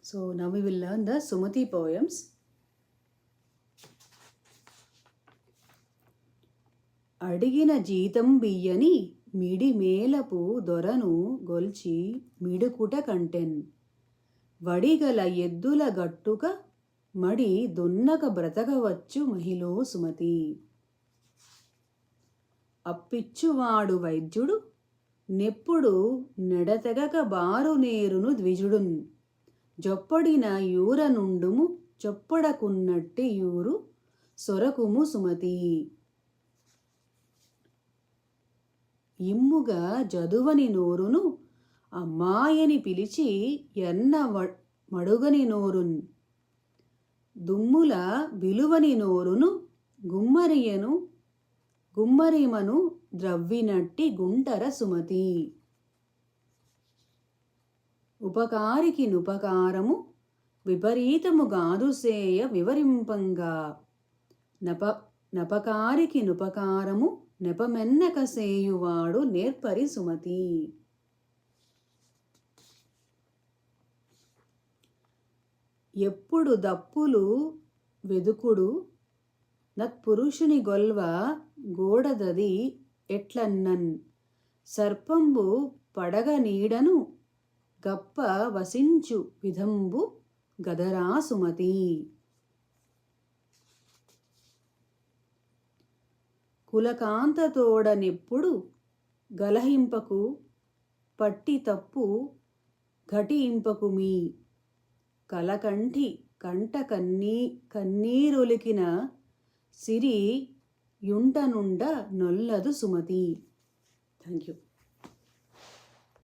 So now we will learn the Sumati poems. అడిగిన జీతం బియ్యని మిడిమేలపు దొరను గొల్చి మిడుకుట contain Vadigala ఎద్దుల గట్టుక మడి దున్నక బ్రతకవచ్చు మహిళో సుమతి. అప్పిచ్చువాడు వైద్యుడు నెప్పుడు నెడతెగక బారు నేరును ద్విజుడున్ జొప్పడిన యూర నుండుము చొప్పడకున్నట్టి యూరు సొరకుము సుమతి. ఇమ్ముగా జదువని నోరును అమ్మాయని పిలిచి ఎన్న మడుగని నోరున్ దుమ్ముల విలువని నోరును గుమ్మరిమను ద్రవ్వినట్టి గుంటర సుమతి. ఉపకారికి నుపకారము విపరీతము గాదుసేయ వివరింపంగా నపకారికి నుపకారము నెపమెన్నక సేయువాడు నేర్పరి సుమతి. ఎప్పుడు దప్పులు వెదుకుడు నత్పురుషుని గొల్వ గోడదది ఎట్లన్నన్ సర్పంబు పడగ నీడను గప్ప వసించు విధంబు గదరా సుమతి. కులకాంతతోడనెప్పుడు గలహింపకు పట్టి తప్పు ఘటింపకు మీ కలకంఠి కంట కన్నీరొలికిన సిరి యుంటనుండ నొల్లదు సుమతి. Thank you.